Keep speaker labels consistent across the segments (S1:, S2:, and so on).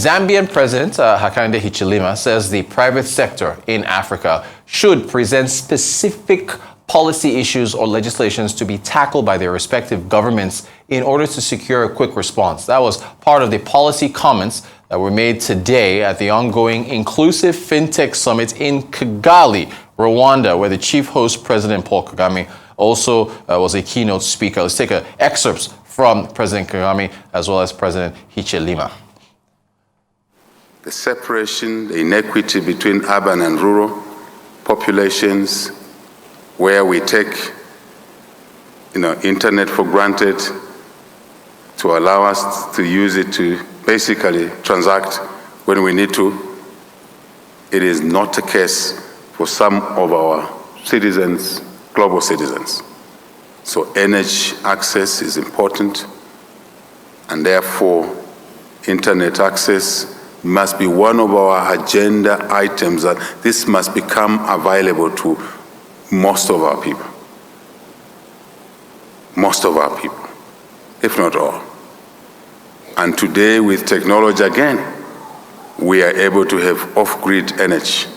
S1: Zambian President Hakainde Hichilema says the private sector in Africa should present specific policy issues or legislations to be tackled by their respective governments in order to secure a quick response. That was part of the policy comments that were made today at the ongoing Inclusive Fintech Summit in Kigali, Rwanda, where the chief host, President Paul Kagame, also was a keynote speaker. Let's take excerpts from President Kagame as well as President Hichilema.
S2: The separation, the inequity between urban and rural populations, where we take internet for granted to allow us to use it to basically transact when we need to. It is not the case for some of our citizens, global citizens. So energy access is important, and therefore internet access must be one of our agenda items, that this must become available to most of our people. Most of our people, if not all. And today, with technology again, we are able to have off-grid energy,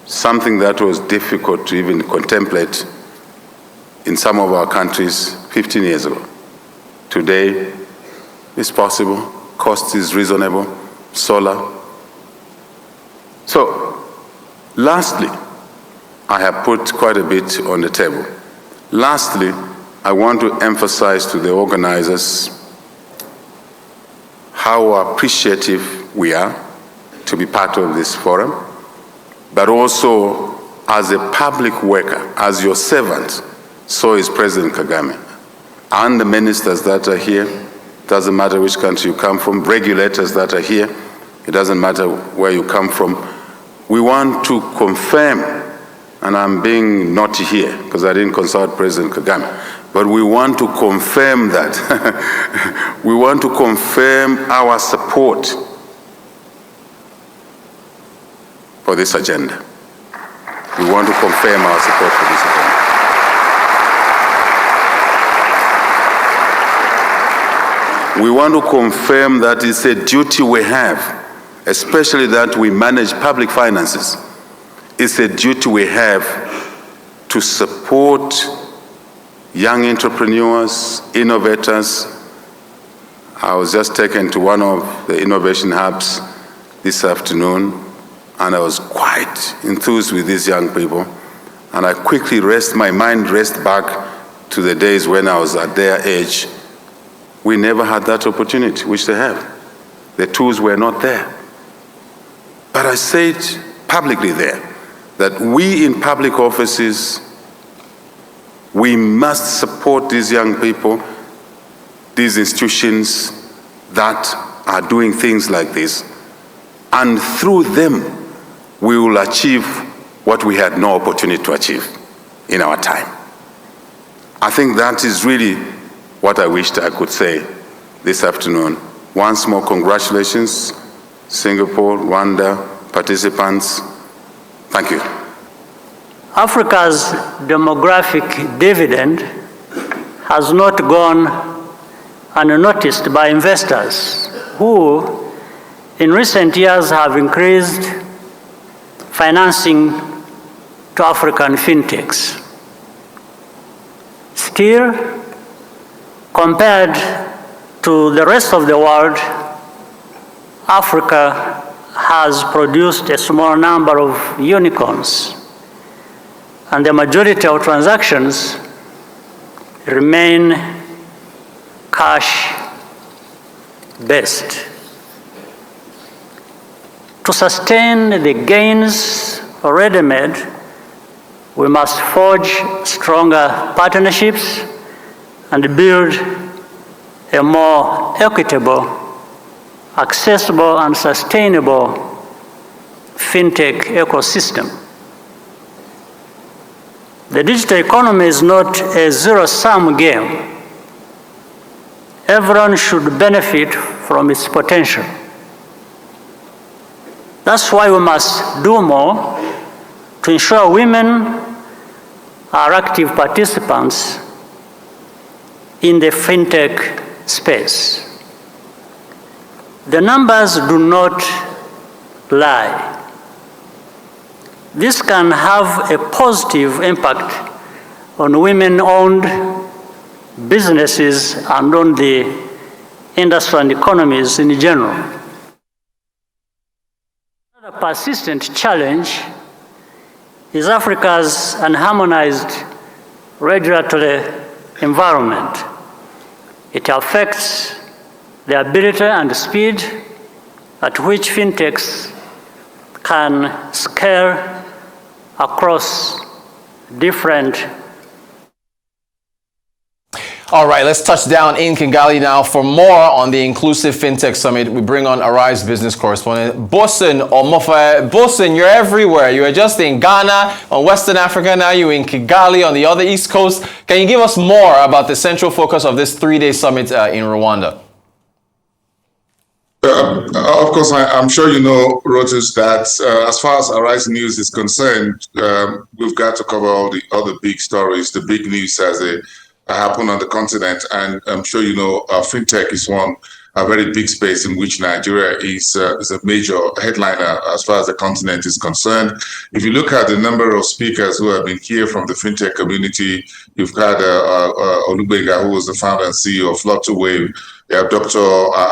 S2: something that was difficult to even contemplate in some of our countries 15 years ago. Today, it's possible, cost is reasonable, solar. So, lastly, I have put quite a bit on the table. Lastly, I want to emphasize to the organizers how appreciative we are to be part of this forum, but also as a public worker, as your servant, so is President Kagame, and the ministers that are here. Doesn't matter which country you come from, regulators that are here, it doesn't matter where you come from. We want to confirm, and I'm being naughty here because I didn't consult President Kagame, but we want to confirm that. We want to confirm our support for this agenda. We want to confirm our support for this agenda. We want to confirm that it's a duty we have, especially that we manage public finances. It's a duty we have to support young entrepreneurs, innovators. I was just taken to one of the innovation hubs this afternoon, and I was quite enthused with these young people. And I quickly my mind raced back to the days when I was at their age. We never had that opportunity, which they have. The tools were not there. But I said publicly there that we in public offices, we must support these young people, these institutions that are doing things like this. And through them, we will achieve what we had no opportunity to achieve in our time. I think that is really what I wished I could say this afternoon. Once more, congratulations, Singapore, Rwanda, participants. Thank you.
S3: Africa's demographic dividend has not gone unnoticed by investors who, in recent years, have increased financing to African fintechs. Still, compared to the rest of the world, Africa has produced a small number of unicorns, and the majority of transactions remain cash-based. To sustain the gains already made, we must forge stronger partnerships and build a more equitable, accessible, and sustainable fintech ecosystem. The digital economy is not a zero-sum game. Everyone should benefit from its potential. That's why we must do more to ensure women are active participants in the fintech space. The numbers do not lie. This can have a positive impact on women-owned businesses and on the industry and economies in general. Another persistent challenge is Africa's unharmonized regulatory environment. It affects the ability and speed at which fintechs can scale across different.
S1: All right, let's touch down in Kigali now. For more on the Inclusive FinTech Summit, we bring on Arise business correspondent Bosun Omofa. Bosun, you're everywhere. You were just in Ghana, on Western Africa, now you're in Kigali on the other East Coast. Can you give us more about the central focus of this three-day summit in Rwanda?
S4: Of course, I'm sure you know, Rotus, that as far as Arise News is concerned, we've got to cover all the other big stories, the big news as they happen on the continent. And I'm sure you know, fintech is a very big space in which Nigeria is a major headliner as far as the continent is concerned. If you look at the number of speakers who have been here from the fintech community, you've had Olugbega, who was the founder and CEO of Flutterwave. You have Dr.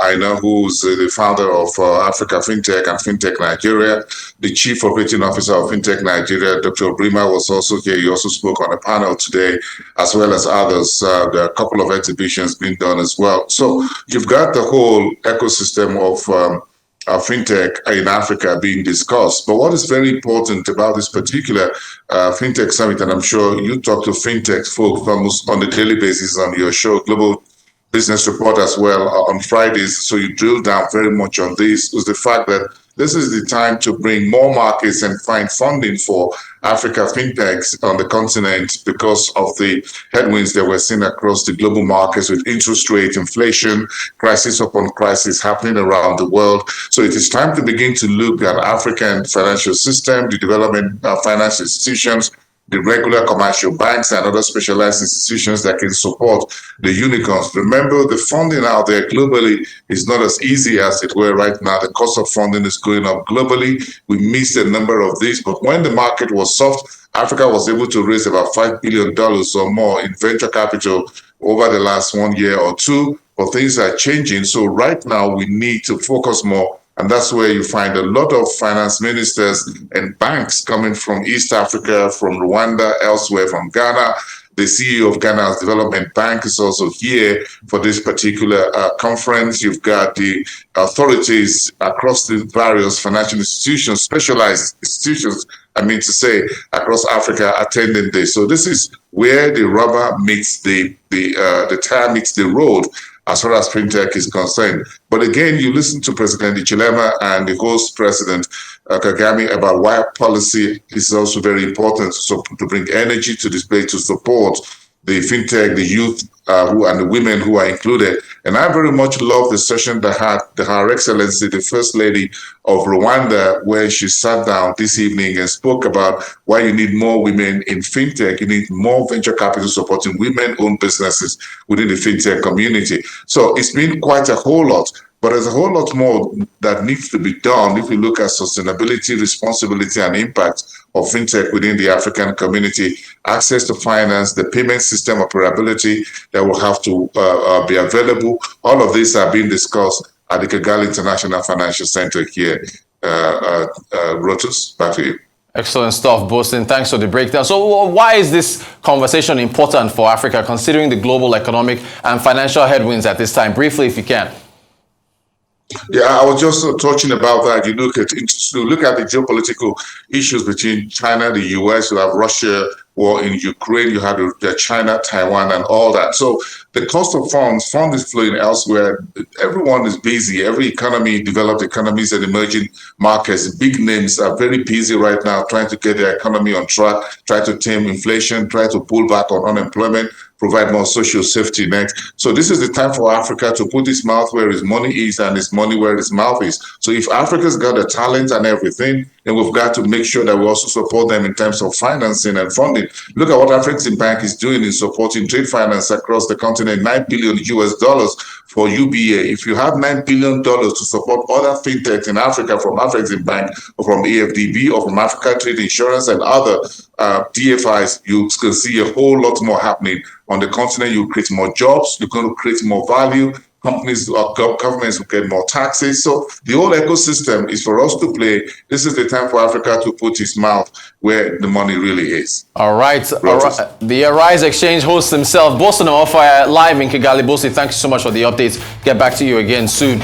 S4: Aina, who's the founder of Africa Fintech and Fintech Nigeria, the Chief Operating Officer of Fintech Nigeria, Dr. Brima, was also here. He also spoke on a panel today, as well as others. There are a couple of exhibitions being done as well. So you've got the whole ecosystem of fintech in Africa being discussed. But what is very important about this particular fintech summit, and I'm sure you talk to fintech folks almost on a daily basis on your show, Global Business Report, as well on Fridays, so you drill down very much on this, was the fact that this is the time to bring more markets and find funding for Africa fintechs on the continent because of the headwinds that we're seeing across the global markets with interest rate, inflation, crisis upon crisis happening around the world. So it is time to begin to look at African financial system, the development of financial institutions, the regular commercial banks and other specialized institutions that can support the unicorns. Remember, the funding out there globally is not as easy as it were right now. The cost of funding is going up globally. We missed a number of these, but when the market was soft, Africa was able to raise about $5 billion or more in venture capital over the last 1 year or two, but things are changing. So right now we need to focus more. And that's where you find a lot of finance ministers and banks coming from East Africa, from Rwanda, elsewhere, from Ghana. The CEO of Ghana's Development Bank is also here for this particular conference. You've got the authorities across the various financial institutions, specialized institutions, across Africa attending this. So this is where the rubber meets the tire meets the road as far as fintech is concerned. But again, you listen to President Ichilema and the host President Kagame about why policy is also very important, so to bring energy to this place to support the fintech, the youth and the women who are included. And I very much love the session that had Her Excellency, the First Lady of Rwanda, where she sat down this evening and spoke about why you need more women in fintech. You need more venture capital supporting women-owned businesses within the fintech community. So it's been quite a whole lot. But there's a whole lot more that needs to be done if you look at sustainability, responsibility, and impact of fintech within the African community, access to finance, the payment system operability that will have to be available. All of these are being discussed at the Kigali International Financial Center here. Rotus, back to you.
S1: Excellent stuff, Bosun. Thanks for the breakdown. So why is this conversation important for Africa, considering the global economic and financial headwinds at this time? Briefly, if you can.
S4: Yeah, I was just touching about that. You look at the geopolitical issues between China, the US, you have Russia, war in Ukraine, you have the China, Taiwan, and all that. So the cost of funds is flowing elsewhere. Everyone is busy. Every economy, developed economies and emerging markets, big names are very busy right now trying to get their economy on track, try to tame inflation, try to pull back on unemployment. provide more social safety net. So this is the time for Africa to put its mouth where its money is and its money where its mouth is. So if Africa's got the talent and everything, then we've got to make sure that we also support them in terms of financing and funding. Look at what African Bank is doing in supporting trade finance across the continent, $9 billion for UBA. If you have $9 billion to support other fintechs in Africa from African Bank or from AFDB or from Africa Trade Insurance and other DFIs, you can see a whole lot more happening on the continent. You create more jobs, you're going to create more value. Companies or governments will get more taxes. So the whole ecosystem is for us to play. This is the time for Africa to put its mouth where the money really is.
S1: All right. The Arise Exchange host himself, Bosun Ofaya, live in Kigali. Bosi, thank you so much for the updates. Get back to you again soon.